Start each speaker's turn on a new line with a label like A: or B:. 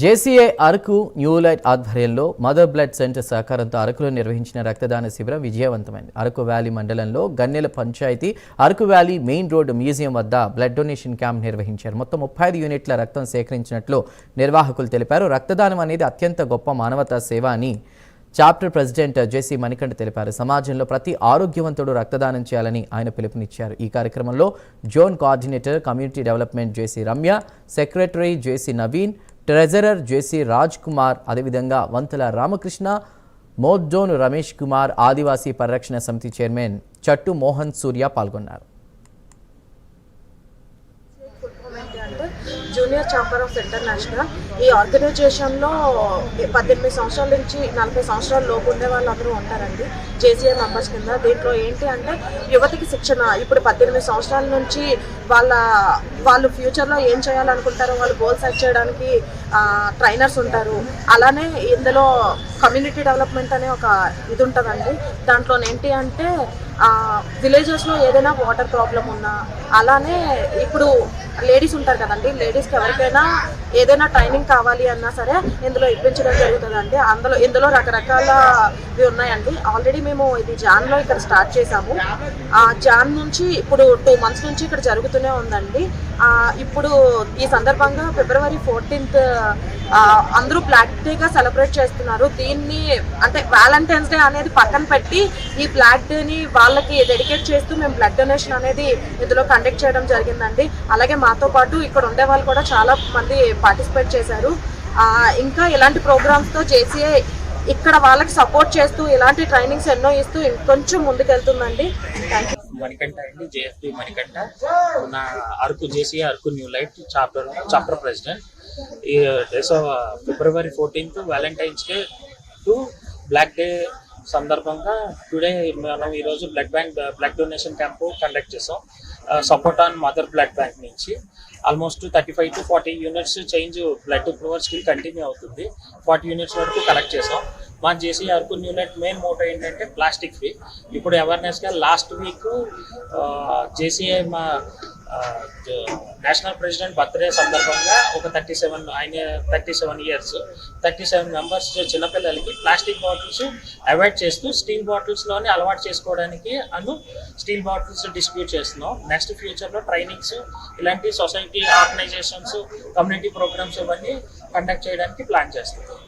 A: JCA Araku new light ఆధ్వర్యంలో mother blood centre సహకారంతో అరకులో నిర్వహించిన రక్తదాన శిబిరం విజయవంతమైంది. అరకు వ్యాలీ మండలంలో Gannela panchayat Araku valley main road museum వద్ద బ్లడ్ డొనేషన్ క్యాంప్ నిర్వహించారు. మొత్తం 35 యూనిట్ల రక్తం సేకరించినట్లు నిర్వాహకులు తెలిపారు. రక్తదానం అనేది అత్యంత గొప్ప మానవతా సేవ అని చాప్టర్ ప్రెసిడెంట్ జేసీ మణికంఠ తెలిపారు. సమాజంలో ప్రతి ఆరోగ్యవంతుడు రక్తదానం చేయాలని ఆయన పిలుపునిచ్చారు. ఈ కార్యక్రమంలో జోన్ కోఆర్డినేటర్ కమ్యూనిటీ డెవలప్మెంట్ జేసీ రమ్య, సెక్రటరీ జేసీ నవీన్, ట్రెజరర్ జేసీ రాజ్ కుమార్, అదేవిధంగా వంతల రామకృష్ణ, మోడ్జోన్ రమేష్ కుమార్, ఆదివాసీ పరిరక్షణ సమితి చైర్మన్ చట్టు మోహన్ సూర్య పాల్గొన్నారు.
B: జూనియర్ ఛాంబర్ ఆఫ్ ఇంటర్నేషనల్ ఈ ఆర్గనైజేషన్లో 18 సంవత్సరాల నుంచి 40 సంవత్సరాల లోపు ఉండే వాళ్ళందరూ ఉంటారండి జేసీఏ మెంబర్స్ కింద. దీంట్లో ఏంటి అంటే యువతకి శిక్షణ. ఇప్పుడు 18 సంవత్సరాల నుంచి వాళ్ళు ఫ్యూచర్లో ఏం చేయాలనుకుంటారో వాళ్ళు గోల్ సెట్ చేయడానికి ట్రైనర్స్ ఉంటారు. అలానే ఇందులో కమ్యూనిటీ డెవలప్మెంట్ అనే ఒక ఇది ఉంటుందండి. దాంట్లో ఏంటి అంటే విలేజెస్లో ఏదైనా వాటర్ ప్రాబ్లం ఉన్నా, అలానే ఇప్పుడు లేడీస్ ఉంటారు కదండి, లేడీస్కి ఎవరికైనా ఏదైనా ట్రైనింగ్ కావాలి అన్నా సరే ఇందులో ఇప్పించడం జరుగుతుందండి. ఇందులో రకరకాలవి ఉన్నాయండి. ఆల్రెడీ మేము ఇది జాన్లో ఇక్కడ స్టార్ట్ చేసాము. జాన్ నుంచి ఇప్పుడు 2 months నుంచి ఇక్కడ జరుగుతూనే ఉందండి. ఇప్పుడు ఈ సందర్భంగా February 14th అందరూ బ్లాక్ డేగా సెలబ్రేట్ చేస్తున్నారు. దీన్ని అంటే వ్యాలంటైన్స్ డే అనేది పక్కన పెట్టి ఈ బ్లాక్ డేని వాళ్ళకి డెడికేట్ చేస్తూ మేము బ్లడ్ డొనేషన్ అనేది ఇందులో కండక్ట్ చేయడం జరిగిందండి. అలాగే మాతో పాటు ఇక్కడ ఉండే వాళ్ళు కూడా చాలా మంది పార్టిసిపేట్ చేశారు. ఇంకా ఇలాంటి ప్రోగ్రామ్స్తో జేసీఏ ఇక్కడ వాళ్ళకి సపోర్ట్ చేస్తూ ఇలాంటి ట్రైనింగ్స్ ఎన్నో ఇస్తూ ఇంకొంచెం ముందుకెళ్తుందండి. Thank you.
C: మణికంఠ అండి, జేఎఫ్టీ మణికంఠ, నా Araku JCA Araku new light chapter president. ఈ February 14th valentine's day to black day సందర్భంగా టుడే మనం ఈరోజు బ్లడ్ డొనేషన్ క్యాంపు కండక్ట్ చేసాం. Support on mother blood bank నుంచి almost 35 to 40 units change blood prover still continue అవుతుంది. 40 units వరకు collect చేసాం. మా JC Araku new light main motto ఏంటంటే ప్లాస్టిక్ ఫ్రీ. ఇప్పుడు అవేర్నెస్గా లాస్ట్ వీక్ జేసీఏ మా నేషనల్ ప్రెసిడెంట్ బర్త్డే సందర్భంగా ఒక 37 years 37 మెంబర్స్ చిన్నపిల్లలకి ప్లాస్టిక్ బాటిల్స్ అవాయిడ్ చేస్తూ స్టీల్ బాటిల్స్లోనే అలవాటు చేసుకోవడానికి స్టీల్ బాటిల్స్ డిస్ట్రిబ్యూట్ చేస్తున్నాం. నెక్స్ట్ ఫ్యూచర్లో ట్రైనింగ్స్ ఇలాంటి సొసైటీ ఆర్గనైజేషన్స్ కమ్యూనిటీ ప్రోగ్రామ్స్ ఇవన్నీ కండక్ట్ చేయడానికి ప్లాన్ చేస్తున్నాం.